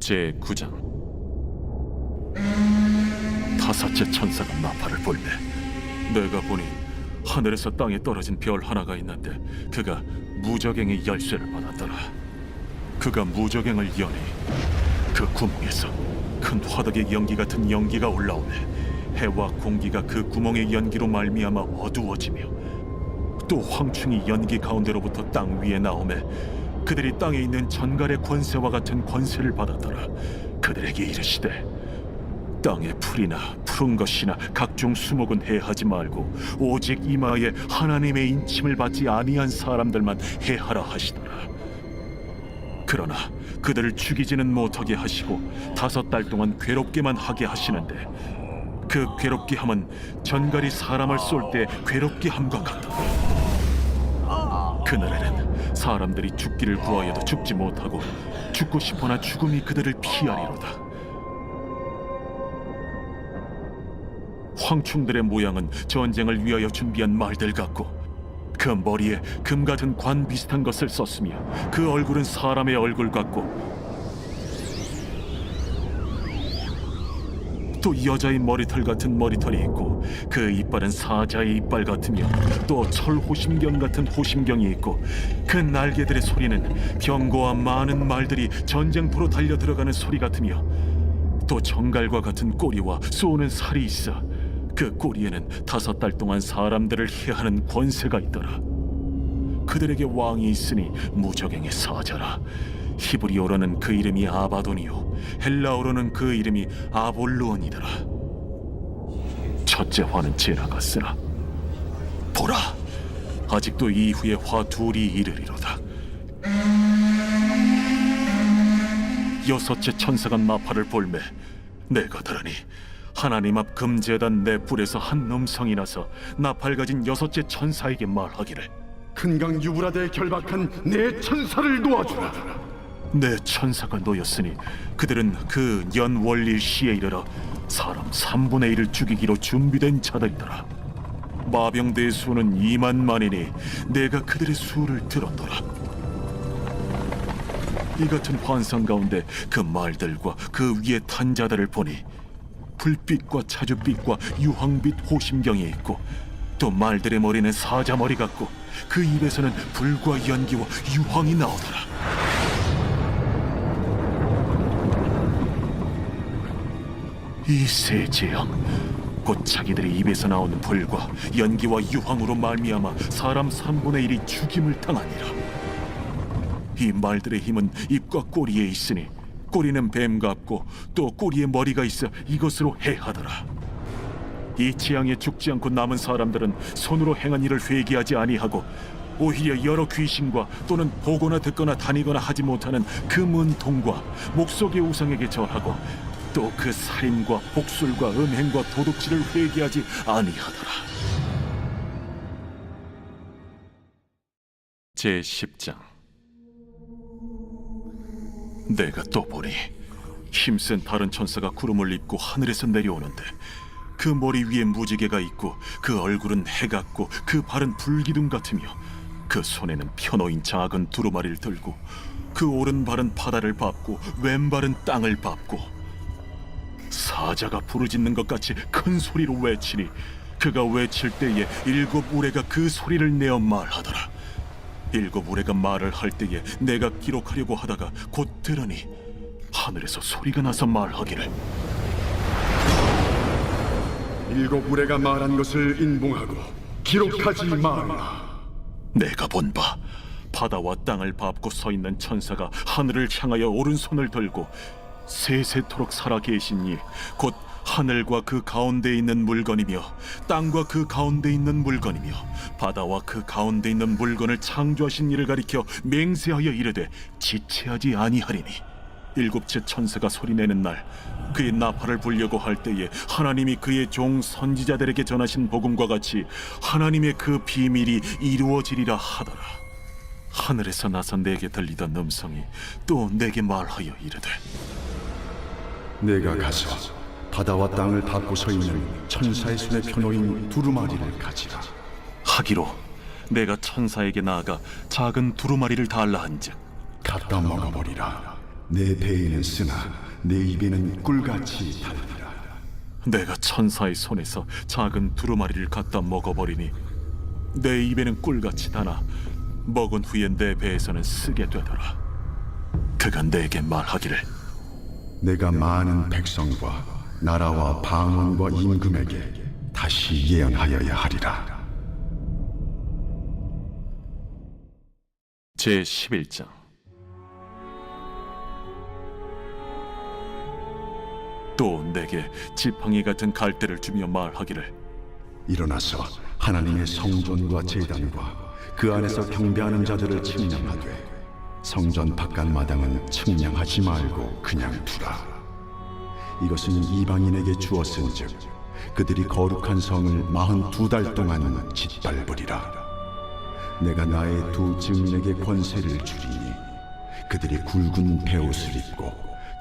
제9장. 다섯째 천사가 나팔을 불매 내가 보니 하늘에서 땅에 떨어진 별 하나가 있는데 그가 무저갱의 열쇠를 받았더라. 그가 무저갱을 여니 그 구멍에서 큰 화덕의 연기 같은 연기가 올라오네. 해와 공기가 그 구멍의 연기로 말미암아 어두워지며 또 황충이 연기 가운데로부터 땅 위에 나오매 그들이 땅에 있는 전갈의 권세와 같은 권세를 받았더라. 그들에게 이르시되 땅의 풀이나 푸른 것이나 각종 수목은 해하지 말고 오직 이마에 하나님의 인침을 받지 아니한 사람들만 해하라 하시더라. 그러나 그들을 죽이지는 못하게 하시고 5달 동안 괴롭게만 하게 하시는데 그 괴롭게 함은 전갈이 사람을 쏠 때 괴롭게 함과 같더라. 그날에는 사람들이 죽기를 구하여도 죽지 못하고 죽고 싶으나 죽음이 그들을 피하리로다. 황충들의 모양은 전쟁을 위하여 준비한 말들 같고 그 머리에 금 같은 관 비슷한 것을 썼으며 그 얼굴은 사람의 얼굴 같고 또 여자의 머리털 같은 머리털이 있고 그 이빨은 사자의 이빨 같으며 또 철호심경 같은 호심경이 있고 그 날개들의 소리는 병거와 많은 말들이 전쟁터로 달려 들어가는 소리 같으며 또 정갈과 같은 꼬리와 쏘는 살이 있어 그 꼬리에는 5달 동안 사람들을 해하는 권세가 있더라. 그들에게 왕이 있으니 무저갱의 사자라. 히브리어로는 그 이름이 아바돈이요 헬라어로는 그 이름이 아볼루온이더라. 첫째 화는 지나갔으나 보라, 아직도 이후에 화 둘이 이르리로다. 여섯째 천사가 나팔을 불매 내가 들으니 하나님 앞 금제단 내 뿔에서 한 음성이 나서 나팔 가진 여섯째 천사에게 말하기를 큰 강 유브라데에 결박한 내 천사를 놓아주라. 내 천사가 놓였으니 그들은 그 연월일 시에 이르러 사람 3분의 1을 죽이기로 준비된 자들이더라. 마병대의 수는 2만만이니 내가 그들의 수를 들었더라. 이 같은 환상 가운데 그 말들과 그 위에 탄 자들을 보니 불빛과 차주빛과 유황빛 호심경이 있고 또 말들의 머리는 사자 머리 같고 그 입에서는 불과 연기와 유황이 나오더라. 이 세 재앙 곧 자기들의 입에서 나오는 불과 연기와 유황으로 말미암아 사람 3분의 1이 죽임을 당하니라. 이 말들의 힘은 입과 꼬리에 있으니 꼬리는 뱀 같고 또 꼬리에 머리가 있어 이것으로 해하더라. 이 재앙에 죽지 않고 남은 사람들은 손으로 행한 일을 회개하지 아니하고 오히려 여러 귀신과 또는 보거나 듣거나 다니거나 하지 못하는 그 문통과 목석의 우상에게 절하고 또 그 살인과 복술과 음행과 도둑질을 회개하지 아니하더라. 제10장. 내가 또 보니 힘센 다른 천사가 구름을 입고 하늘에서 내려오는데 그 머리 위에 무지개가 있고 그 얼굴은 해 같고 그 발은 불기둥 같으며 그 손에는 펴놓인 작은 두루마리를 들고 그 오른발은 바다를 밟고 왼발은 땅을 밟고 사자가 부르짖는 것 같이 큰 소리로 외치니 그가 외칠 때에 7 우레가 그 소리를 내어 말하더라. 7 우레가 말을 할 때에 내가 기록하려고 하다가 곧 들으니 하늘에서 소리가 나서 말하기를 7 우레가 말한 것을 인봉하고 기록하지 말라. 내가 본 바 바다와 땅을 밟고 서 있는 천사가 하늘을 향하여 오른손을 들고 세세토록 살아계신 이 곧 하늘과 그 가운데 있는 물건이며 땅과 그 가운데 있는 물건이며 바다와 그 가운데 있는 물건을 창조하신 이를 가리켜 맹세하여 이르되 지체하지 아니하리니 7째 천사가 소리내는 날 그의 나팔을 불려고 할 때에 하나님이 그의 종 선지자들에게 전하신 복음과 같이 하나님의 그 비밀이 이루어지리라 하더라. 하늘에서 나서 내게 들리던 음성이 또 내게 말하여 이르되 내가 가서 바다와 땅을 밟고 서 있는 천사의 손에 펴놓인 두루마리를 가지라. 하기로 내가 천사에게 나아가 작은 두루마리를 달라 한즉 갖다 먹어버리라. 내 배에는 쓰나 내 입에는 꿀같이 달리라. 내가 천사의 손에서 작은 두루마리를 갖다 먹어버리니 내 입에는 꿀같이 다나 먹은 후에 내 배에서는 쓰게 되더라. 그가 내게 말하기를 내가 많은 백성과 나라와 방언과 임금에게 다시 예언하여야 하리라. 제11장. 또 내게 지팡이 같은 갈대를 주며 말하기를 일어나서 하나님의 성전과 제단과 그 안에서 경배하는 자들을 측량하되 성전 바깥 마당은 측량하지 말고 그냥 두라. 이것은 이방인에게 주었은즉 그들이 거룩한 성을 42달 동안 짓밟으리라. 내가 나의 두 증인에게 권세를 주리니 그들이 굵은 베옷을 입고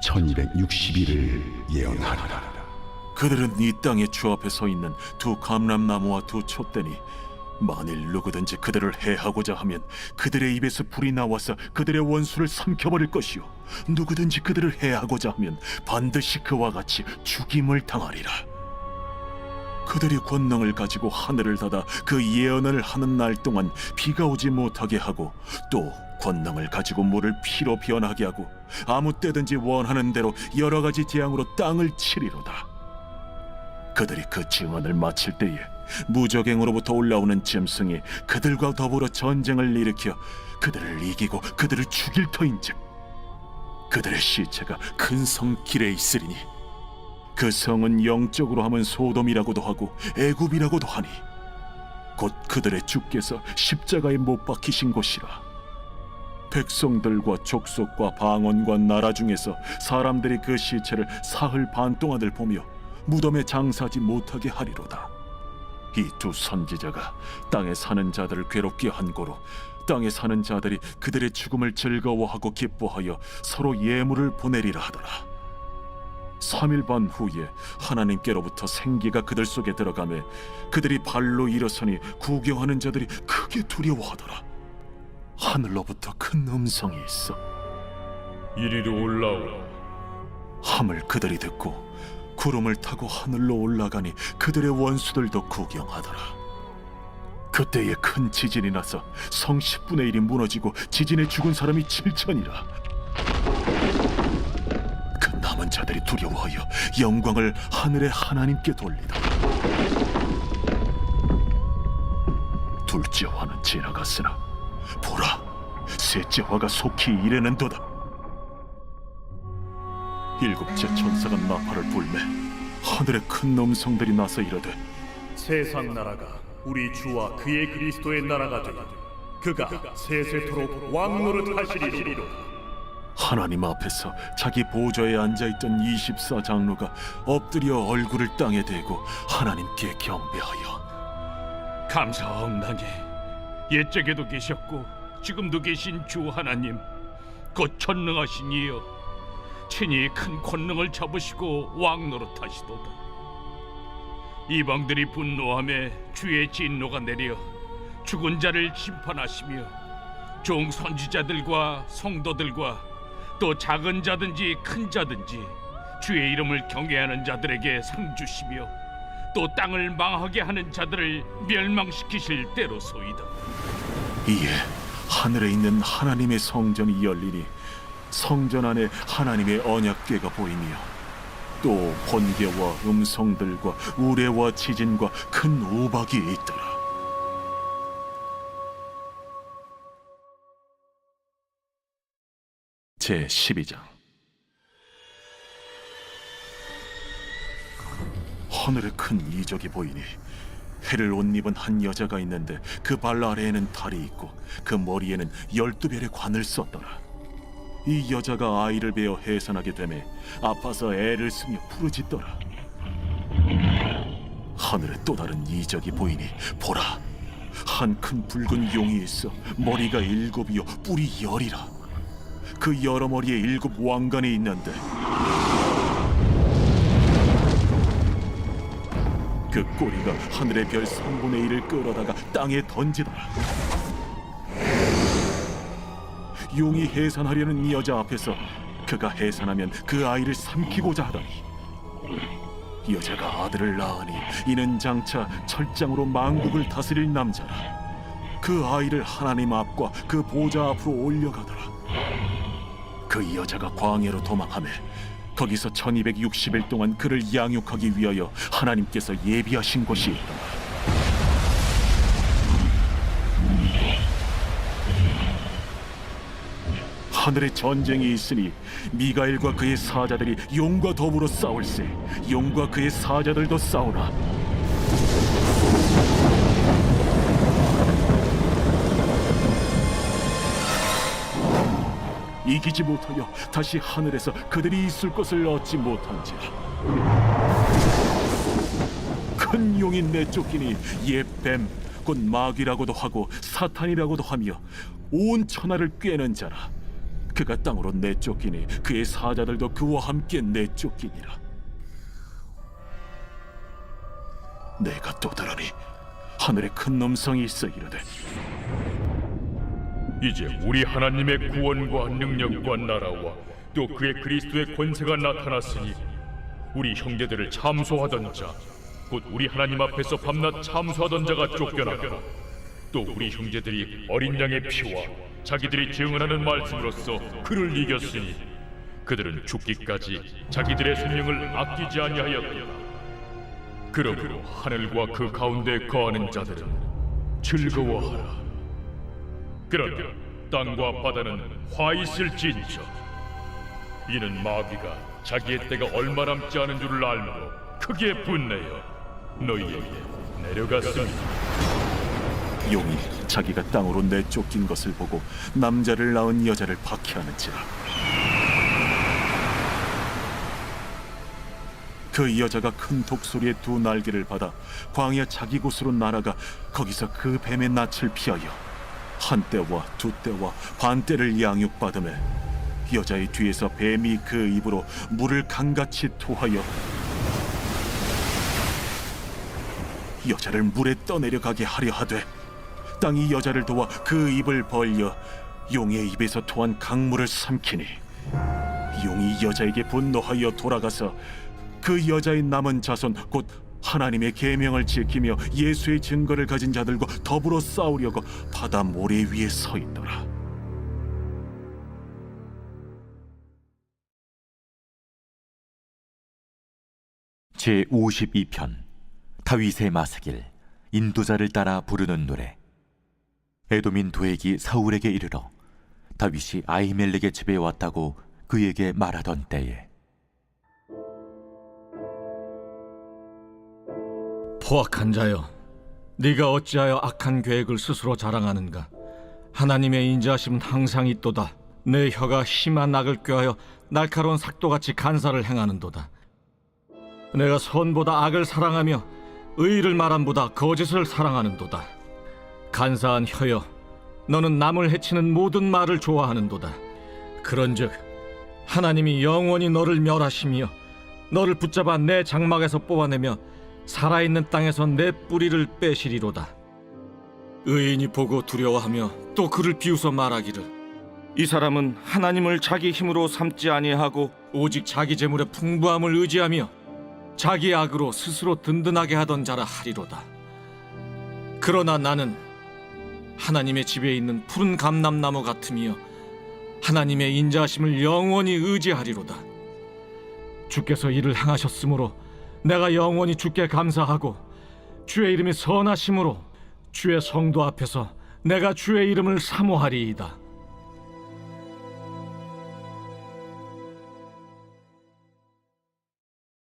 1260일을 예언하리라. 그들은 이 땅의 주 앞에 서 있는 두 감람나무와 두 촛대니 만일 누구든지 그들을 해하고자 하면 그들의 입에서 불이 나와서 그들의 원수를 삼켜버릴 것이요 누구든지 그들을 해하고자 하면 반드시 그와 같이 죽임을 당하리라. 그들이 권능을 가지고 하늘을 닫아 그 예언을 하는 날 동안 비가 오지 못하게 하고 또 권능을 가지고 물을 피로 변하게 하고 아무 때든지 원하는 대로 여러 가지 재앙으로 땅을 치리로다. 그들이 그 증언을 마칠 때에 무적행으로부터 올라오는 짐승이 그들과 더불어 전쟁을 일으켜 그들을 이기고 그들을 죽일 터인즉 그들의 시체가 큰 성 길에 있으리니 그 성은 영적으로 하면 소돔이라고도 하고 애굽이라고도 하니 곧 그들의 주께서 십자가에 못 박히신 곳이라. 백성들과 족속과 방언과 나라 중에서 사람들이 그 시체를 사흘 반 동안을 보며 무덤에 장사하지 못하게 하리로다. 이 두 선지자가 땅에 사는 자들을 괴롭게 한 고로 땅에 사는 자들이 그들의 죽음을 즐거워하고 기뻐하여 서로 예물을 보내리라 하더라. 3일 반 후에 하나님께로부터 생기가 그들 속에 들어가매 그들이 발로 일어서니 구경하는 자들이 크게 두려워하더라. 하늘로부터 큰 음성이 있어 이리로 올라오라. 함을 그들이 듣고 구름을 타고 하늘로 올라가니 그들의 원수들도 구경하더라. 그때에 큰 지진이 나서 성 10분의 1이 무너지고 지진에 죽은 사람이 7천이라. 그 남은 자들이 두려워하여 영광을 하늘의 하나님께 돌리더라. 둘째 화는 지나갔으나 보라, 셋째 화가 속히 이르는도다. 일곱째 천사가 나팔을 불매 하늘에 큰 음성들이 나서 이르되 세상 나라가 우리 주와 그의 그리스도의 나라가 되니 그가 세세토록 왕노릇 하시리로다. 하나님 앞에서 자기 보좌에 앉아있던 24장로가 엎드려 얼굴을 땅에 대고 하나님께 경배하여 감사하옵나니 옛적에도 계셨고 지금도 계신 주 하나님 곧 전능하신 이여 친히 큰 권능을 잡으시고 왕노릇하시도다. 이방들이 분노하며 주의 진노가 내려 죽은 자를 심판하시며 종 선지자들과 성도들과 또 작은 자든지 큰 자든지 주의 이름을 경외하는 자들에게 상 주시며 또 땅을 망하게 하는 자들을 멸망시키실 때로소이다. 이에 하늘에 있는 하나님의 성전이 열리니 성전 안에 하나님의 언약궤가 보이며 또 번개와 음성들과 우레와 지진과 큰 우박이 있더라. 제12장. 하늘에 큰 이적이 보이니 해를 옷 입은 한 여자가 있는데 그 발 아래에는 달이 있고 그 머리에는 12별의 관을 썼더라. 이 여자가 아이를 베어 해산하게 되매 아파서 애를 쓰며 부르짖더라. 하늘에 또 다른 이적이 보이니 보라, 한 큰 붉은 용이 있어 머리가 7이요 뿔이 10이라. 그 여러 머리에 7 왕관이 있는데 그 꼬리가 하늘의 별 3분의 1을 끌어다가 땅에 던지더라. 용이 해산하려는 이 여자 앞에서 그가 해산하면 그 아이를 삼키고자 하더니 여자가 아들을 낳으니 이는 장차 철장으로 만국을 다스릴 남자라. 그 아이를 하나님 앞과 그 보좌 앞으로 올려가더라. 그 여자가 광야로 도망하며 거기서 1260일 동안 그를 양육하기 위하여 하나님께서 예비하신 곳이 있더라. 하늘에 전쟁이 있으니 미가엘과 그의 사자들이 용과 더불어 싸울세. 용과 그의 사자들도 싸우나 이기지 못하여 다시 하늘에서 그들이 있을 것을 얻지 못한지라. 큰 용이 내쫓기니 옛 뱀 곧 마귀라고도 하고 사탄이라고도 하며 온 천하를 꿰는 자라. 그가 땅으로 내쫓기니 그의 사자들도 그와 함께 내쫓기니라. 내가 또 들으니 하늘에 큰 음성이 있어 이르되 이제 우리 하나님의 구원과 능력과 나라와 또 그의 그리스도의 권세가 나타났으니 우리 형제들을 참소하던 자, 곧 우리 하나님 앞에서 밤낮 참소하던 자가 쫓겨나고 또 우리 형제들이 어린 양의 피와 자기들이 증언하는 말씀으로써 그를 이겼으니 그들은 죽기까지 자기들의 생명을 아끼지 아니하였다. 그러므로 하늘과 그 가운데 거하는 자들은 즐거워하라. 그러나 땅과 바다는 화 있을진저. 이는 마귀가 자기의 때가 얼마 남지 않은 줄을 알므로 크게 분내어 너희에게 내려갔습니다. 용이 자기가 땅으로 내쫓긴 것을 보고 남자를 낳은 여자를 박해하는지라. 그 여자가 큰 독소리의 두 날개를 받아 광야 자기 곳으로 날아가 거기서 그 뱀의 낯을 피하여 한 때와 두 때와 반 때를 양육받으며 여자의 뒤에서 뱀이 그 입으로 물을 강같이 토하여 여자를 물에 떠내려가게 하려 하되 땅이 여자를 도와 그 입을 벌려 용의 입에서 토한 강물을 삼키니 용이 여자에게 분노하여 돌아가서 그 여자의 남은 자손 곧 하나님의 계명을 지키며 예수의 증거를 가진 자들과 더불어 싸우려고 바다 모래 위에 서 있더라. 제52편 다윗의 마스길 인도자를 따라 부르는 노래. 에돔인 도액이 사울에게 이르러 다윗이 아히멜렉의 집에 왔다고 그에게 말하던 때에 포악한 자여, 네가 어찌하여 악한 계획을 스스로 자랑하는가? 하나님의 인자하심은 항상 있도다. 내 혀가 심한 악을 꾀하여 날카로운 삭도같이 간사를 행하는도다. 내가 선보다 악을 사랑하며 의를 말함보다 거짓을 사랑하는도다. 간사한 혀여, 너는 남을 해치는 모든 말을 좋아하는도다. 그런즉 하나님이 영원히 너를 멸하시며 너를 붙잡아 내 장막에서 뽑아내며 살아있는 땅에서 내 뿌리를 빼시리로다. 의인이 보고 두려워하며 또 그를 비웃어 말하기를 이 사람은 하나님을 자기 힘으로 삼지 아니하고 오직 자기 재물의 풍부함을 의지하며 자기 악으로 스스로 든든하게 하던 자라 하리로다. 그러나 나는 하나님의 집에 있는 푸른 감람나무 같으며 하나님의 인자하심을 영원히 의지하리로다. 주께서 이를 행하셨으므로 내가 영원히 주께 감사하고 주의 이름이 선하심으로 주의 성도 앞에서 내가 주의 이름을 사모하리이다.